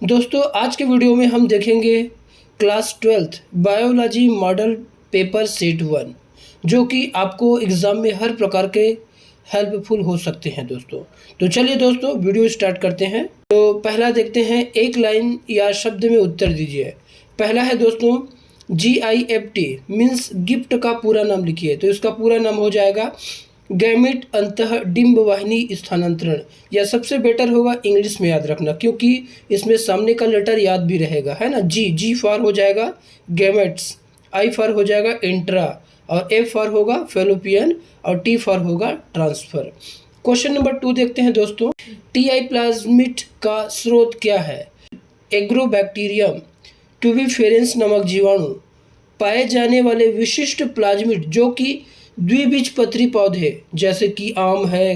दोस्तों आज के वीडियो में हम देखेंगे class 12th biology model paper set 1 जो कि आपको एग्ज़ाम में हर प्रकार के हेल्पफुल हो सकते हैं दोस्तों। तो चलिए दोस्तों वीडियो स्टार्ट करते हैं। तो पहला देखते हैं, एक लाइन या शब्द में उत्तर दीजिए। पहला है दोस्तों GIFT मीन्स गिफ्ट का पूरा नाम लिखिए। तो इसका पूरा नाम हो जाएगा गैमिट अंतः डिम्ब वाहिनी स्थानांतरण, या सबसे बेटर होगा इंग्लिश में याद रखना क्योंकि इसमें सामने का लेटर याद भी रहेगा, है ना। जी फॉर हो जाएगा गैमेट्स, I फॉर हो जाएगा इंट्रा, और F फॉर होगा फेलोपियन, और T फॉर होगा ट्रांसफर। क्वेश्चन नंबर 2 देखते हैं दोस्तों, TI प्लाज्मिड का स्रोत क्या है? एग्रोबैक्टीरियम ट्यूबिफेरेंस नामक जीवाणु। पाए जाने वाले विशिष्ट प्लाज्मिड जो कि द्विबीजपत्री पौधे जैसे कि आम है,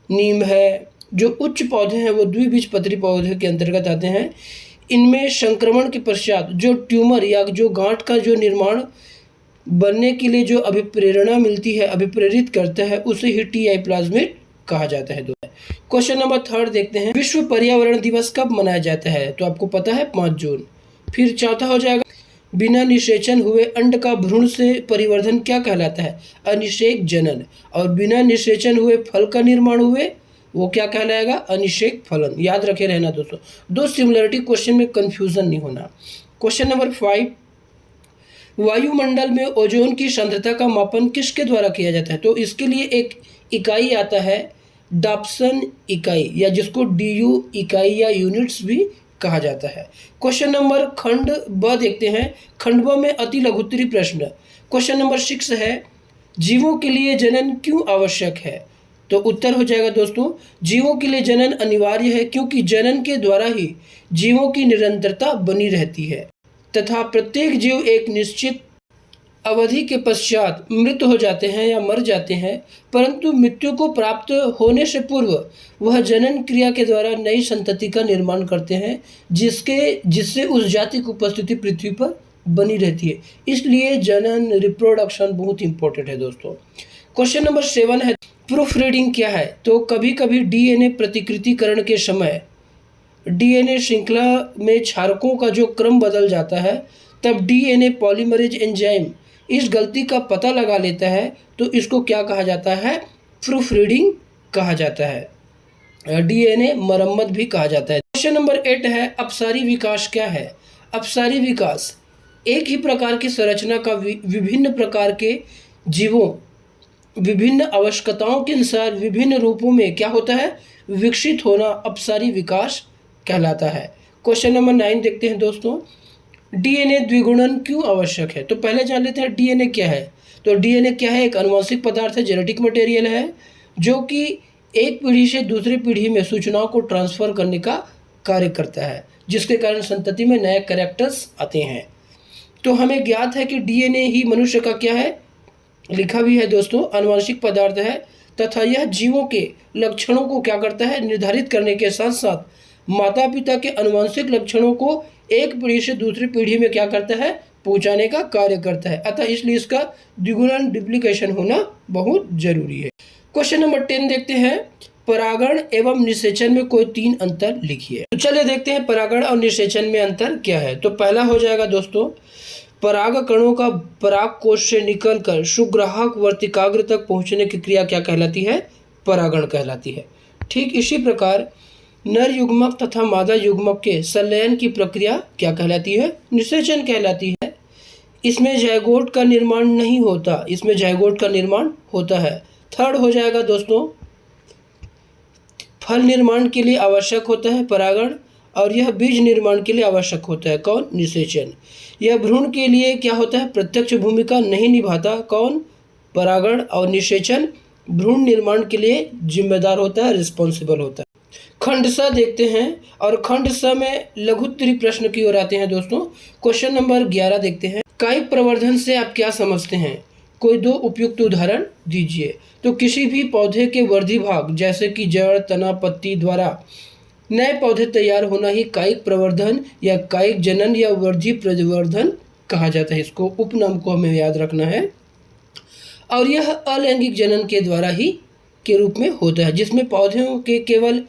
नीम है, जो उच्च पौधे हैं वो द्विबीजपत्री पौधे के अंतर्गत आते हैं। इनमें संक्रमण के पश्चात जो ट्यूमर या जो गांठ का जो निर्माण बनने के लिए जो अभिप्रेरणा मिलती है, अभिप्रेरित करता है, उसे ही TI प्लाज्मिड कहा जाता है। क्वेश्चन नंबर 3 देखते हैं, विश्व पर्यावरण दिवस कब मनाया जाता है? तो आपको पता है 5 जून। फिर चौथा हो जाएगा, बिना निषेचन हुए अंड का भ्रूण से परिवर्धन क्या कहलाता है? अनिषेक जनन। और बिना निषेचन हुए फल का निर्माण हुए वो क्या कहलाएगा? अनिषेक फलन। याद रखे रहना दोस्तों, दो सिमिलरिटी क्वेश्चन में कंफ्यूजन नहीं होना। क्वेश्चन नंबर 5, वायुमंडल में ओजोन की सांद्रता का मापन किसके द्वारा किया जाता है? तो इसके लिए एक इकाई आता है डॉप्सन इकाई, या जिसको DU इकाई या यूनिट्स भी कहा जाता है। क्वेश्चन नंबर खंड ब देखते हैं, खंड ब में अति लघुत्तरी प्रश्न। क्वेश्चन नंबर 6 है, जीवों के लिए जनन क्यों आवश्यक है? तो उत्तर हो जाएगा दोस्तों, जीवों के लिए जनन अनिवार्य है क्योंकि जनन के द्वारा ही जीवों की निरंतरता बनी रहती है तथा प्रत्येक जीव एक निश्चित अवधि के पश्चात मृत हो जाते हैं या मर जाते हैं, परंतु मृत्यु को प्राप्त होने से पूर्व वह जनन क्रिया के द्वारा नई संतति का निर्माण करते हैं जिससे उस जाति की उपस्थिति पृथ्वी पर बनी रहती है। इसलिए जनन रिप्रोडक्शन बहुत इंपॉर्टेंट है दोस्तों। क्वेश्चन नंबर 7 है, प्रूफ रीडिंग क्या है? तो कभी कभी DNA प्रतिकृतिकरण के समय DNA श्रृंखला में क्षारकों का जो क्रम बदल जाता है, तब DNA पॉलीमरेज एंजाइम इस गलती का पता लगा लेता है, तो इसको क्या कहा जाता है? प्रूफ रीडिंग कहा जाता है। DNA मरम्मत भी कहा जाता है। क्वेश्चन नंबर 8 है, अपसारी विकास क्या है? अपसारी विकास एक ही प्रकार की संरचना का विभिन्न प्रकार के जीवों विभिन्न आवश्यकताओं के अनुसार विभिन्न रूपों में क्या होता है? विकसित होना अपसारी विकास कहलाता है। क्वेश्चन नंबर 9 देखते हैं दोस्तों, DNA द्विगुणन क्यों आवश्यक है? तो पहले जान लेते हैं DNA क्या है। तो DNA क्या है? एक आनुवंशिक पदार्थ है, जेनेटिक मटेरियल है, जो कि एक पीढ़ी से दूसरी पीढ़ी में सूचनाओं को ट्रांसफ़र करने का कार्य करता है, जिसके कारण संतति में नए कैरेक्टर्स आते हैं। तो हमें ज्ञात है कि DNA ही मनुष्य का क्या है, लिखा भी है दोस्तों, आनुवंशिक पदार्थ है तथा यह जीवों के लक्षणों को क्या करता है? निर्धारित करने के साथ साथ माता पिता के आनुवंशिक लक्षणों को एक पीढ़ी से दूसरी पीढ़ी में क्या करता है? पहुंचाने का कार्य करता है। अतः इसलिए इसका द्विगुणन डुप्लीकेशन होना बहुत जरूरी है। क्वेश्चन नंबर 10 देखते हैं, परागण एवं निषेचन में कोई 3 अंतर लिखिए। तो चलिए देखते हैं परागण और निषेचन में अंतर क्या है। तो पहला हो जाएगा दोस्तों, पराग कणों का पराग कोश से निकलकर सुग्राहक वर्तिकाग्र तक पहुंचने की क्रिया क्या कहलाती है? परागण कहलाती है। ठीक इसी प्रकार नर युग्मक तथा मादा युग्मक के संलयन की प्रक्रिया क्या कहलाती है? निषेचन कहलाती है। इसमें जायगोट का निर्माण नहीं होता, इसमें जायगोट का निर्माण होता है। थर्ड हो जाएगा दोस्तों, फल निर्माण के लिए आवश्यक होता है परागण, और यह बीज निर्माण के लिए आवश्यक होता है कौन? निषेचन। यह भ्रूण के लिए क्या होता है? प्रत्यक्ष भूमिका नहीं निभाता कौन? परागण। और निषेचन भ्रूण निर्माण के लिए जिम्मेदार होता है, रिस्पॉन्सिबल होता है। खंड स देखते हैं, और खंड स में लघुत्तरी प्रश्न की ओर आते हैं दोस्तों। क्वेश्चन नंबर 11 देखते हैं, कायिक प्रवर्धन से आप क्या समझते हैं? कोई 2 उपयुक्त उदाहरण दीजिए। तो किसी भी पौधे के वर्धी भाग जैसे कि जड़, तना, पत्ती द्वारा नए पौधे तैयार होना ही कायिक प्रवर्धन या कायिक जनन या वर्धी प्रवर्धन कहा जाता है। इसको उपनाम को हमें याद रखना है। और यह अलैंगिक जनन के द्वारा ही के रूप में होता है, जिसमें पौधों के केवल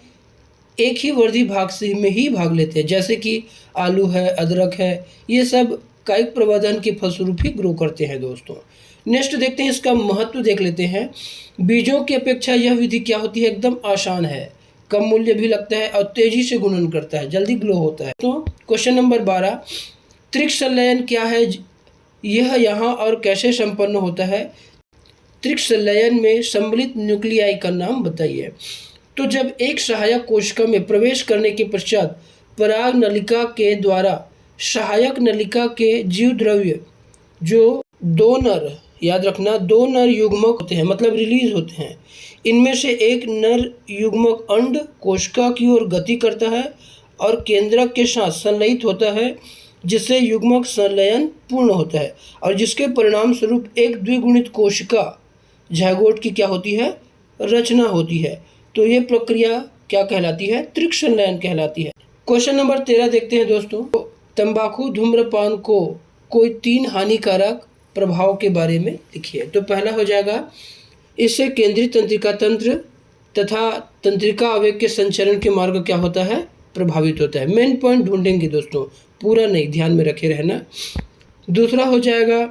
एक ही वर्धी भाग से में ही भाग लेते हैं, जैसे कि आलू है, अदरक है, ये सब कायिक प्रवर्धन के फलस्वरूप ही ग्रो करते हैं दोस्तों। नेक्स्ट देखते हैं, इसका महत्व देख लेते हैं। बीजों की अपेक्षा यह विधि क्या होती है, एकदम आसान है, कम मूल्य भी लगता है और तेजी से गुणन करता है, जल्दी ग्लो होता है। तो क्वेश्चन नंबर 12, त्रिक संलयन क्या है, यह यहाँ और कैसे संपन्न होता है। त्रिक संलयन में सम्मिलित न्यूक्लियाई का नाम बताइए। तो जब एक सहायक कोशिका में प्रवेश करने के पश्चात पराग नलिका के द्वारा सहायक नलिका के जीव द्रव्य जो दो नर, याद रखना, दो नर युग्मक होते हैं, मतलब रिलीज होते हैं, इनमें से एक नर युग्मक अंड कोशिका की ओर गति करता है और केंद्रक के साथ संलयित होता है, जिससे युग्मक संलयन पूर्ण होता है और जिसके परिणाम स्वरूप एक द्विगुणित कोशिका जायगोट की क्या होती है, रचना होती है। तो ये प्रक्रिया क्या कहलाती है, त्रिक संलयन कहलाती है। क्वेश्चन नंबर 13 देखते हैं दोस्तों। तंबाकू धूम्रपान को कोई 3 हानिकारक प्रभाव के बारे में लिखिए। तो पहला हो जाएगा, इससे केंद्रीय तंत्रिका तंत्र तथा तंत्रिका आवेग के संचरण के मार्ग क्या होता है, प्रभावित होता है। मेन पॉइंट ढूंढेंगे दोस्तों, पूरा नहीं, ध्यान में रखे रहना। दूसरा हो जाएगा,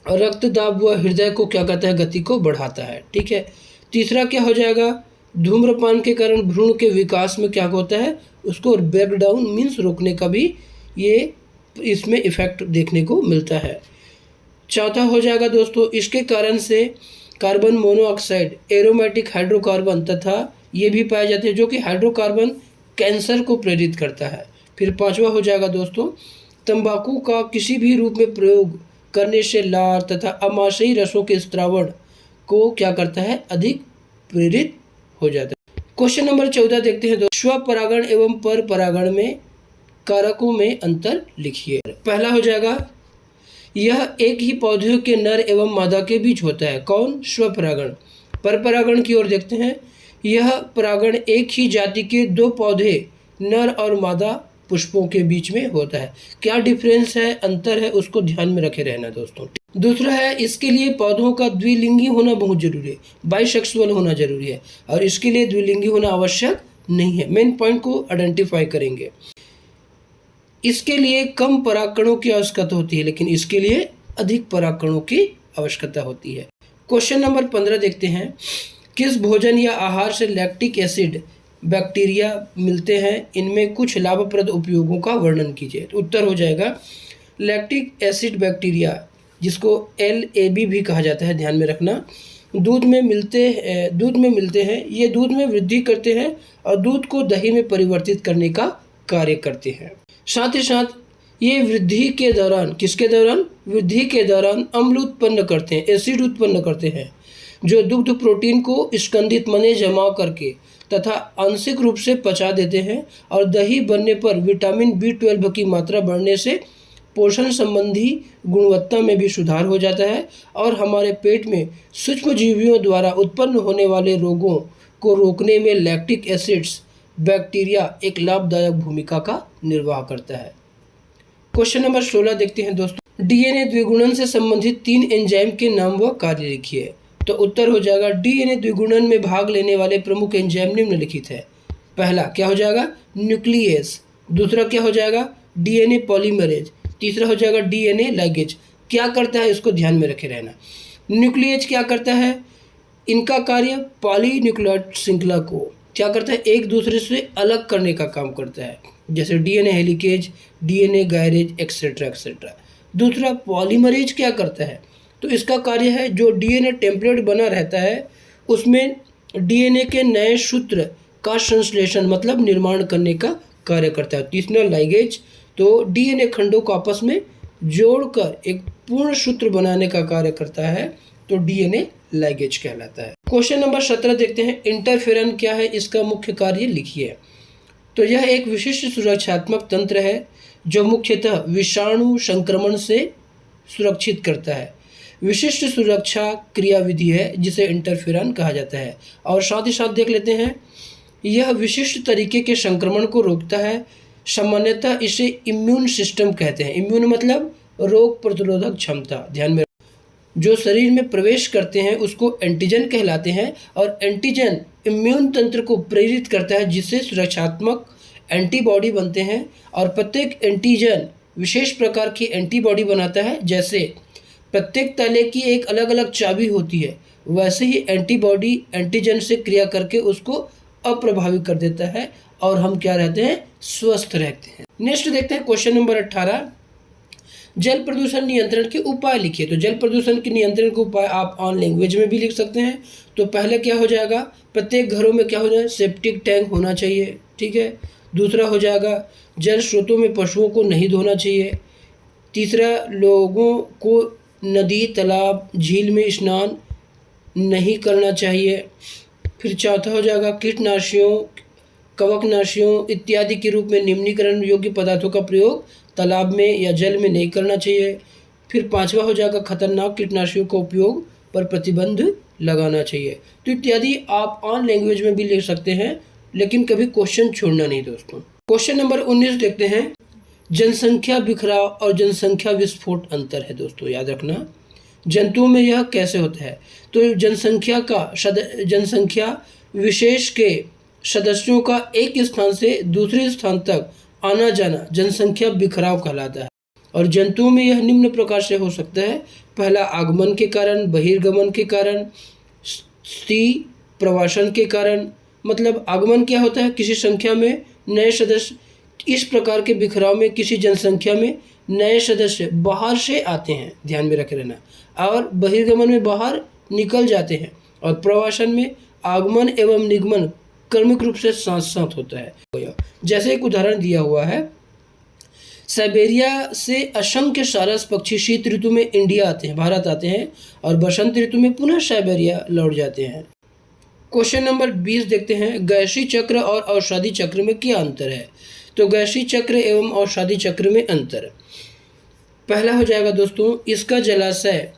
रक्तदाब व हृदय को क्या कहता है, गति को बढ़ाता है, ठीक है। तीसरा क्या हो जाएगा, धूम्रपान के कारण भ्रूण के विकास में क्या होता है, उसको ब्रेक डाउन मीन्स रोकने का भी ये इसमें इफेक्ट देखने को मिलता है। चौथा हो जाएगा दोस्तों, इसके कारण से कार्बन मोनोऑक्साइड, एरोमेटिक हाइड्रोकार्बन तथा ये भी पाए जाते हैं, जो कि हाइड्रोकार्बन कैंसर को प्रेरित करता है। फिर पांचवा हो जाएगा दोस्तों, तंबाकू का किसी भी रूप में प्रयोग करने से लार तथा अमाशयी रसों के स्त्रावण को क्या करता है, अधिक प्रेरित हो जाता है। क्वेश्चन नंबर 14 देखते हैं दोस्तों। स्वपरागण एवं पर परागण में कारकों में अंतर लिखिए। पहला हो जाएगा, यह एक ही पौधे के नर एवं मादा के बीच होता है। कौन, स्वपरागण। परपरागण की ओर देखते हैं, यह परागण एक ही जाति के 2 पौधे नर और मादा पुष्पों के बीच में होता है। क्या डिफरेंस है, अंतर है, उसको ध्यान में रखे रहना दोस्तों। दूसरा है, इसके लिए पौधों का द्विलिंगी होना बहुत जरूरी है, बाइसेक्सुअल होना जरूरी है, और इसके लिए द्विलिंगी होना आवश्यक नहीं है। मेन पॉइंट को आइडेंटिफाई करेंगे। इसके लिए कम परागकणों की आवश्यकता होती है, लेकिन इसके लिए अधिक परागकणों की आवश्यकता होती है। क्वेश्चन नंबर 15 देखते हैं, किस भोजन या आहार से लैक्टिक एसिड बैक्टीरिया मिलते हैं, इनमें कुछ लाभप्रद उपयोगों का वर्णन कीजिए। तो उत्तर हो जाएगा, लैक्टिक एसिड बैक्टीरिया, जिसको LAB भी कहा जाता है, ध्यान में रखना, दूध में मिलते हैं। ये दूध में वृद्धि करते हैं और दूध को दही में परिवर्तित करने का कार्य करते हैं। साथ ही साथ ये वृद्धि के दौरान, किसके दौरान, वृद्धि के दौरान अम्ल उत्पन्न करते हैं, एसिड उत्पन्न करते हैं, जो दुग्ध प्रोटीन को स्कंदित मने जमा करके तथा आंशिक रूप से पचा देते हैं, और दही बनने पर विटामिन B12 की मात्रा बढ़ने से पोषण संबंधी गुणवत्ता में भी सुधार हो जाता है और हमारे पेट में सूक्ष्म जीवियों द्वारा उत्पन्न होने वाले रोगों को रोकने में लैक्टिक एसिड्स बैक्टीरिया एक लाभदायक भूमिका का निर्वाह करता है। क्वेश्चन नंबर 16 देखते हैं दोस्तों। DNA द्विगुणन से संबंधित 3 एंजाइम के नाम व कार्य लिखिए। तो उत्तर हो जाएगा, DNA द्विगुणन में भाग लेने वाले प्रमुख एंजाइम निम्नलिखित है। पहला क्या हो जाएगा, न्यूक्लियस। दूसरा क्या हो जाएगा, DNA पॉलीमरेज। तीसरा हो जाएगा DNA लाइगेज। क्या करता है, इसको ध्यान में रखे रहना। न्यूक्लियस क्या करता है, इनका कार्य पॉलीन्यूक्लियोटाइड श्रृंखला को क्या करता है, एक दूसरे से अलग करने का काम करता है, जैसे DNA helicase, DNA garage, etcetera etcetera. दूसरा पॉलीमरेज क्या करता है, तो इसका कार्य है जो DNA टेम्पलेट बना रहता है उसमें DNA के नए सूत्र का संश्लेषण मतलब निर्माण करने का कार्य करता है। तीसरा लाइगेज, तो DNA खंडों को आपस में जोड़कर एक पूर्ण सूत्र बनाने का कार्य करता है, तो DNA लाइगेज कहलाता है। क्वेश्चन नंबर 17 देखते हैं, इंटरफेरन क्या है, इसका मुख्य कार्य लिखिए। तो यह एक विशिष्ट सुरक्षात्मक तंत्र है जो मुख्यतः विषाणु संक्रमण से सुरक्षित करता है। विशिष्ट सुरक्षा क्रियाविधि है जिसे इंटरफेरन कहा जाता है। और साथ ही साथ देख लेते हैं, यह विशिष्ट तरीके के संक्रमण को रोकता है। सामान्यतः इसे इम्यून सिस्टम कहते हैं। इम्यून मतलब रोग प्रतिरोधक क्षमता, ध्यान में। जो शरीर में प्रवेश करते हैं उसको एंटीजन कहलाते हैं, और एंटीजन इम्यून तंत्र को प्रेरित करता है, जिससे सुरक्षात्मक एंटीबॉडी बनते हैं और प्रत्येक एंटीजन विशेष प्रकार की एंटीबॉडी बनाता है। जैसे प्रत्येक ताले की एक अलग अलग चाबी होती है, वैसे ही एंटीबॉडी एंटीजन से क्रिया करके उसको अप्रभावित कर देता है और हम क्या रहते हैं, स्वस्थ रहते हैं। नेक्स्ट देखते हैं क्वेश्चन नंबर 18, जल प्रदूषण नियंत्रण के उपाय लिखिए। तो जल प्रदूषण के नियंत्रण के उपाय आप ऑन लैंग्वेज में भी लिख सकते हैं। तो पहले क्या हो जाएगा, प्रत्येक घरों में क्या हो जाए, सेप्टिक टैंक होना चाहिए, ठीक है। दूसरा हो जाएगा, जल स्रोतों में पशुओं को नहीं धोना चाहिए। तीसरा, लोगों को नदी, तालाब, झील में स्नान नहीं करना चाहिए। फिर चौथा हो जाएगा, कीटनाशियों, कवकनाशियों इत्यादि के रूप में निम्नीकरण योग्य पदार्थों का प्रयोग तालाब में या जल में नहीं करना चाहिए। फिर पांचवा हो जाएगा, खतरनाक कीटनाशियों का उपयोग पर प्रतिबंध लगाना चाहिए। तो इत्यादि आप ऑन लैंग्वेज में भी लिख सकते हैं, लेकिन कभी क्वेश्चन छोड़ना नहीं दोस्तों। क्वेश्चन नंबर 19 देखते हैं, जनसंख्या बिखराव और जनसंख्या विस्फोट अंतर है दोस्तों, याद रखना। जंतुओं में यह कैसे होता है, तो जनसंख्या विशेष के सदस्यों का एक स्थान से दूसरे स्थान तक आना जाना जनसंख्या बिखराव कहलाता है। और जंतुओं में यह निम्न प्रकार से हो सकता है। पहला, आगमन के कारण, बहिर्गमन के कारण, स्त्री प्रवासन के कारण। मतलब आगमन क्या होता है, किसी संख्या में नए सदस्य, इस प्रकार के बिखराव में किसी जनसंख्या में नए सदस्य बाहर से आते हैं, ध्यान में रखे रहना। और बहिर्गमन में बाहर निकल जाते हैं। और प्रवासन में आगमन एवं निगमन क्रमिक रूप से साथ साथ होता है। जैसे एक उदाहरण दिया हुआ है, साइबेरिया से असंख्य सारस पक्षी शीत ऋतु में इंडिया आते हैं, भारत आते हैं, और बसंत ऋतु में पुनः साइबेरिया लौट जाते हैं। क्वेश्चन नंबर 20 देखते हैं, गैसीय चक्र और औषधि चक्र में क्या अंतर है। तो गैसीय चक्र एवं औषधि चक्र में अंतर, पहला हो जाएगा दोस्तों, इसका जलाशय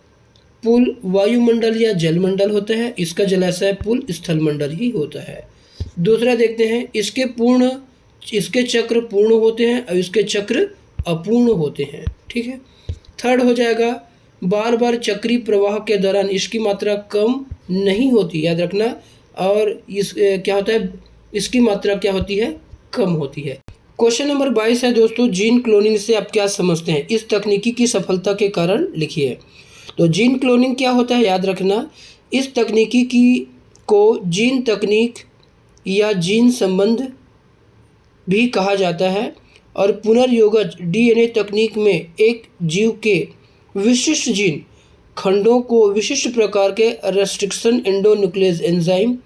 पुल वायुमंडल या जलमंडल होता है, इसका जलाशय पुल स्थलमंडल ही होता है। दूसरा देखते हैं, इसके चक्र पूर्ण होते हैं और इसके चक्र अपूर्ण होते हैं, ठीक है। थर्ड हो जाएगा, बार बार चक्रीय प्रवाह के दौरान इसकी मात्रा कम नहीं होती, याद रखना। और क्या होता है, इसकी मात्रा क्या होती है, कम होती है। क्वेश्चन नंबर 22 है दोस्तों, जीन क्लोनिंग से आप क्या समझते हैं, इस तकनीकी की सफलता के कारण लिखिए। तो जीन क्लोनिंग क्या होता है, याद रखना, इस तकनीकी को जीन तकनीक या जीन संबंध भी कहा जाता है। और पुनर्योगज डीएनए तकनीक में एक जीव के विशिष्ट जीन खंडों को विशिष्ट प्रकार के रेस्ट्रिक्शन एंडोन्यूक्लियस एंजाइम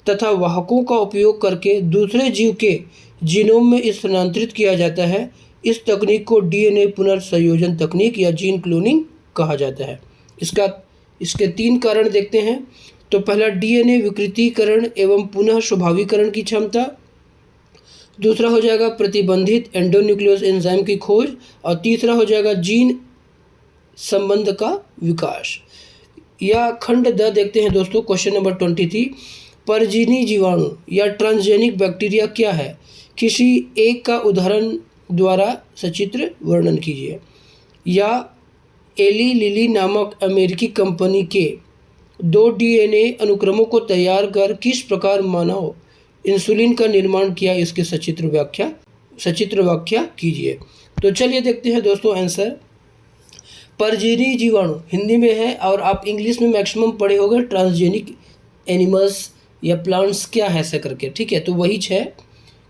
तथा वाहकों का उपयोग करके दूसरे जीव के जीनोम में स्थानांतरित किया जाता है। इस तकनीक को डीएनए पुनर्संयोजन तकनीक या जीन क्लोनिंग कहा जाता है। इसके 3 कारण देखते हैं। तो पहला, डीएनए विकृतीकरण एवं पुनः स्वाभाविकरण की क्षमता। दूसरा हो जाएगा प्रतिबंधित एंडोन्यूक्लियस एंजाइम की खोज। और तीसरा हो जाएगा जीन संबंध का विकास। या खंड द देखते हैं दोस्तों, क्वेश्चन नंबर 23, परजीवी जीवाणु या ट्रांसजेनिक बैक्टीरिया क्या है, किसी एक का उदाहरण द्वारा सचित्र वर्णन कीजिए। या एली लिली नामक अमेरिकी कंपनी के 2 डीएनए अनुक्रमों को तैयार कर किस प्रकार मानव इंसुलिन का निर्माण किया, इसके सचित्र व्याख्या कीजिए। तो चलिए देखते हैं दोस्तों आंसर। परजीवी जीवाणु हिंदी में है और आप इंग्लिश में मैक्सिमम पढ़े होंगे ट्रांसजेनिक एनिमल्स या प्लांट्स क्या है ऐसा करके, ठीक है। तो वही 6,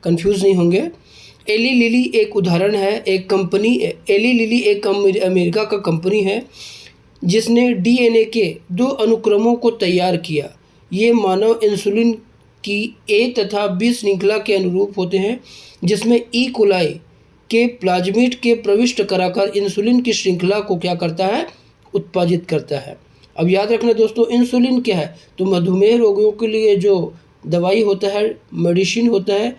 कंफ्यूज नहीं होंगे। एली लिली एक उदाहरण है, एक कंपनी, एली लिली एक अमेरिका का कंपनी है जिसने डीएनए के 2 अनुक्रमों को तैयार किया। ये मानव इंसुलिन की ए तथा बी श्रृंखला के अनुरूप होते हैं, जिसमें ई कोलाई के प्लाज्मिड के प्रविष्ट कराकर इंसुलिन की श्रृंखला को क्या करता है, उत्पादित करता है। अब याद रखना दोस्तों, इंसुलिन क्या है, तो मधुमेह रोगियों के लिए जो दवाई होता है, मेडिसिन होता है,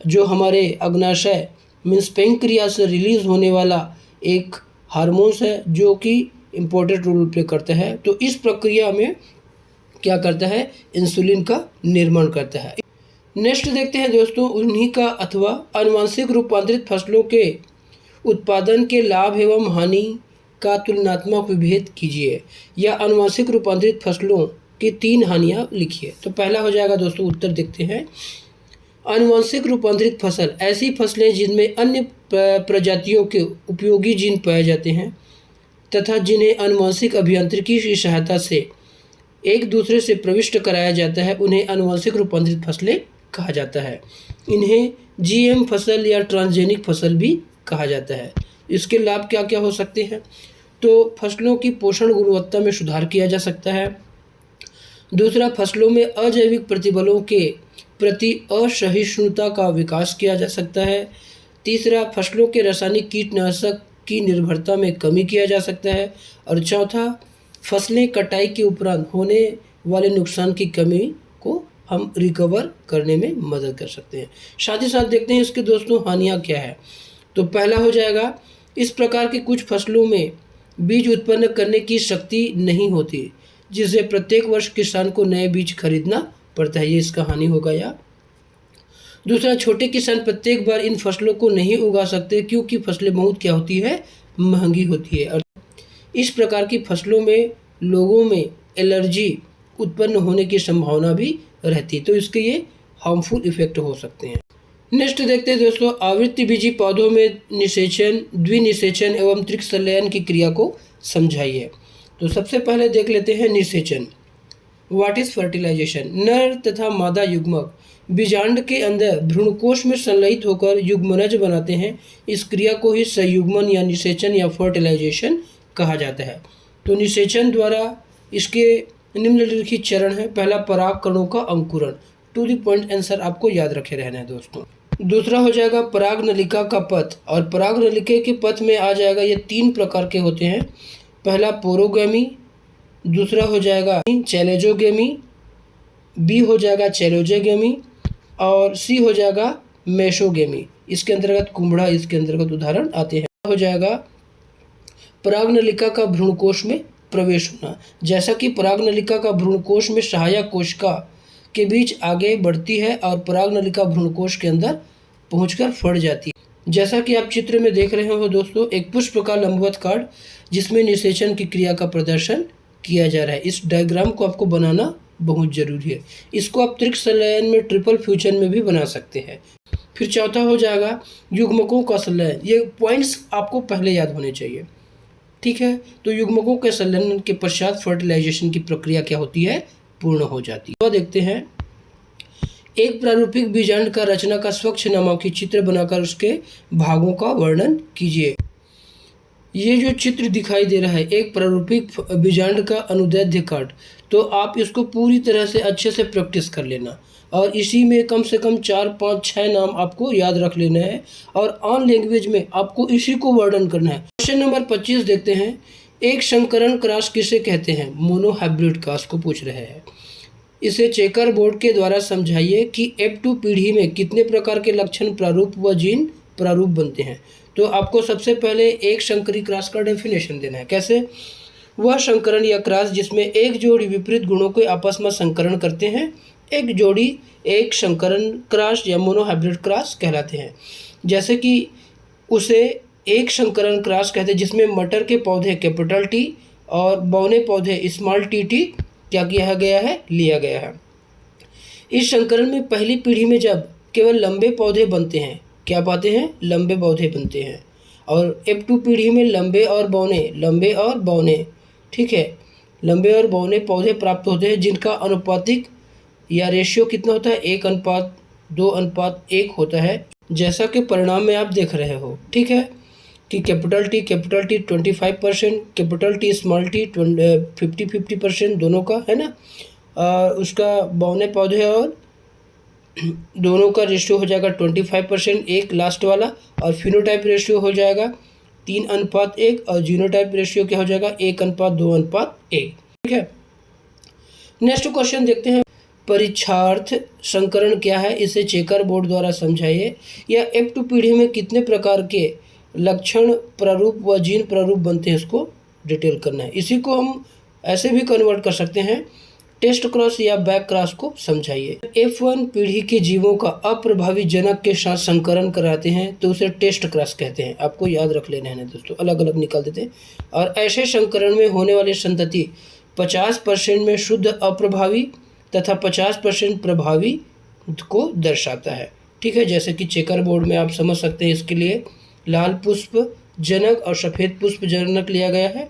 जो हमारे अग्नाशय मीन्स पैंक्रियास से रिलीज होने वाला एक हार्मोन्स है जो कि इम्पोर्टेंट रोल प्ले करता है। तो इस प्रक्रिया में क्या करता है, इंसुलिन का निर्माण करता है। नेक्स्ट देखते हैं दोस्तों, उन्हीं का अथवा आनुवंशिक रूपांतरित फसलों के उत्पादन के लाभ एवं हानि का तुलनात्मक विभेद कीजिए। या आनुवंशिक रूपांतरित फसलों की 3 हानियाँ लिखिए। तो पहला हो जाएगा दोस्तों, उत्तर देखते हैं। आनुवंशिक रूपांतरित फसल ऐसी फसलें जिनमें अन्य प्रजातियों के उपयोगी जीन पाए जाते हैं तथा जिन्हें आनुवंशिक अभियांत्रिकी की सहायता से एक दूसरे से प्रविष्ट कराया जाता है, उन्हें आनुवंशिक रूपांतरित फसलें कहा जाता है। इन्हें जीएम फसल या ट्रांसजेनिक फसल भी कहा जाता है। इसके लाभ क्या क्या हो सकते हैं? तो फसलों की पोषण गुणवत्ता में सुधार किया जा सकता है। दूसरा, फसलों में अजैविक प्रतिबलों के प्रति असहिष्णुता का विकास किया जा सकता है। तीसरा, फसलों के रासायनिक कीटनाशक की निर्भरता में कमी किया जा सकता है। और चौथा, फसलें कटाई के उपरांत होने वाले नुकसान की कमी को हम रिकवर करने में मदद कर सकते हैं। साथ ही साथ देखते हैं इसके दोस्तों हानियाँ क्या है। तो पहला हो जाएगा, इस प्रकार की कुछ फसलों में बीज उत्पन्न करने की शक्ति नहीं होती, जिससे प्रत्येक वर्ष किसान को नए बीज खरीदना पड़ता है। ये इसका हानि होगा। या दूसरा, छोटे किसान प्रत्येक बार इन फसलों को नहीं उगा सकते क्योंकि फसलें बहुत क्या होती है, महंगी होती है। और इस प्रकार की फसलों में लोगों में एलर्जी उत्पन्न होने की संभावना भी रहती है, तो इसके ये हार्मफुल इफेक्ट हो सकते हैं। नेक्स्ट देखते हैं दोस्तों, आवृत्तिबीजी पौधों में निषेचन, द्विनिषेचन एवं त्रिक संलयन की क्रिया को समझाइए। तो सबसे पहले देख लेते हैं निषेचन। What is fertilization? नर तथा मादा युग्मक बीजांड के अंदर भ्रूणकोश में संलयित होकर युग्मनज बनाते हैं। इस क्रिया को ही संयुग्मन या निषेचन या फर्टिलाइजेशन कहा जाता है। तो निषेचन द्वारा इसके निम्नलिखित चरण है। पहला, परागकणों का अंकुरण। टू द पॉइंट आंसर आपको याद रखे रहना है दोस्तों। दूसरा हो जाएगा पराग नलिका का पथ, और पराग नलिका के पथ में आ जाएगा, ये 3 प्रकार के होते हैं। पहला पोरोगेमी, दूसरा हो जाएगा चैलेजोगेमी, बी हो जाएगा चैलोजेगेमी, और सी हो जाएगा मेसोगेमी। इसके अंतर्गत कुंबड़ा इसके अंतर्गत उदाहरण आते हैं। हो जाएगा परागनलिका का भ्रूणकोश में प्रवेश होना। जैसा कि परागनलिका का भ्रूणकोश में सहायक कोशिका के बीच आगे बढ़ती है और परागनलिका भ्रूणकोश के अंदर पहुंचकर फट जाती है। जैसा कि आप चित्र में देख रहे हो दोस्तों, एक पुष्प का लंबवत कार्ड जिसमें निषेचन की क्रिया का प्रदर्शन किया जा रहा है। इस डायग्राम को आपको बनाना बहुत जरूरी है। इसको आप त्रिक संलयन में, ट्रिपल फ्यूजन में भी बना सकते हैं। फिर चौथा हो जाएगा युग्मकों का संलयन। ये पॉइंट्स आपको पहले याद होने चाहिए, ठीक है। तो युग्मकों के संलयन के पश्चात फर्टिलाइजेशन की प्रक्रिया क्या होती है, पूर्ण हो जाती है। तो देखते हैं, एक प्रारूपिक बीजांड का रचना का स्वच्छ नामक चित्र बनाकर उसके भागों का वर्णन कीजिए। ये जो चित्र दिखाई दे रहा है, एक प्रारूपिक बीजांड का अनुदैर्ध्य कार्ड, तो आप इसको पूरी तरह से अच्छे से प्रैक्टिस कर लेना और इसी में कम से कम 4, 5, 6 नाम आपको याद रख लेना है और ऑन लैंग्वेज में आपको इसी को वर्णन करना है। क्वेश्चन नंबर 25 देखते हैं, एक संकरण क्रॉस किसे कहते हैं? मोनोहाइब्रिड क्रॉस को पूछ रहे हैं। इसे चेकर बोर्ड के द्वारा समझाइए कि F2 पीढ़ी में कितने प्रकार के लक्षण प्रारूप व जीन प्रारूप बनते हैं। तो आपको सबसे पहले एक संकरी क्रॉस का डेफिनेशन देना है। कैसे? वह संकरण या क्रॉस जिसमें एक जोड़ी विपरीत गुणों के आपस में संकरण करते हैं, एक जोड़ी एक संकरण क्रॉस या मोनोहाइब्रिड क्रॉस कहलाते हैं। जैसे कि उसे एक संकरण क्रॉस कहते हैं जिसमें मटर के पौधे कैपिटल T और बौने पौधे स्मॉल t क्या किया गया है, लिया गया है। इस संकरण में पहली पीढ़ी में जब केवल लंबे पौधे बनते हैं, क्या पाते हैं? लंबे पौधे बनते हैं। और F2 पीढ़ी में लंबे और बौने, ठीक है, लंबे और बौने पौधे प्राप्त होते हैं जिनका अनुपातिक या रेशियो कितना होता है? 1:2:1 होता है, जैसा कि परिणाम में आप देख रहे हो, ठीक है, कि capital T 25%, capital T small t 50% दोनों का है ना। उसका बौने पौधे और दोनों का रेशियो हो जाएगा 25%, एक लास्ट वाला, और फिनोटाइप रेशियो हो जाएगा 3:1 और जीनोटाइप रेशियो क्या हो जाएगा 1:2:1, ठीक है। नेक्स्ट क्वेश्चन देखते हैं, परीक्षार्थ संकरण क्या है, इसे चेकर बोर्ड द्वारा समझाइए। या F2 पीढ़ी में कितने प्रकार के लक्षण प्रारूप व जीन प्रारूप बनते हैं, इसको डिटेल करना है। इसी को हम ऐसे भी कन्वर्ट कर सकते हैं, टेस्ट क्रॉस या बैक क्रॉस को समझाइए। F1 पीढ़ी के जीवों का अप्रभावी जनक के साथ संकरण कराते हैं तो उसे टेस्ट क्रॉस कहते हैं। आपको याद रख लेना है दोस्तों, अलग अलग निकाल देते हैं। और ऐसे संकरण में होने वाली संतति 50% में शुद्ध अप्रभावी तथा 50% प्रभावी को दर्शाता है। ठीक है, जैसे कि चेकर बोर्ड में आप समझ सकते हैं, इसके लिए लाल पुष्प जनक और सफ़ेद पुष्प जनक लिया गया है।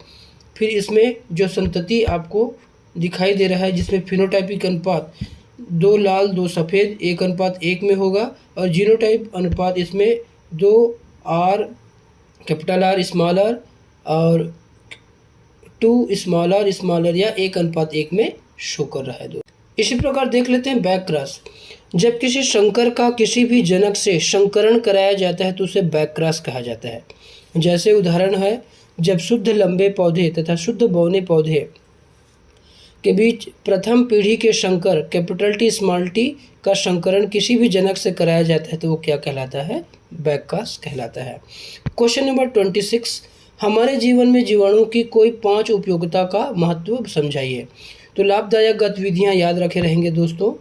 फिर इसमें जो संतति आपको दिखाई दे रहा है, जिसमें फिनोटाइपिक अनुपात 2 लाल 2 सफ़ेद 1:1 में होगा, और जीनोटाइप अनुपात इसमें 2 R capital R small r और 2 स्मॉल r स्मॉल r या 1:1 में शो कर रहा है। इसी प्रकार देख लेते हैं बैक क्रॉस। जब किसी संकर का किसी भी जनक से संकरण कराया जाता है तो उसे बैक क्रॉस कहा जाता है। जैसे उदाहरण है, जब शुद्ध लंबे पौधे तथा शुद्ध बौने पौधे के बीच प्रथम पीढ़ी के संकर कैपिटल T स्मॉल t का संकरण किसी भी जनक से कराया जाता है तो वो क्या कहलाता है? बैक क्रॉस कहलाता है। क्वेश्चन नंबर 26, हमारे जीवन में जीवाणु की कोई 5 उपयोगिता का महत्व समझाइए। तो लाभदायक गतिविधियां याद रखे रहेंगे दोस्तों।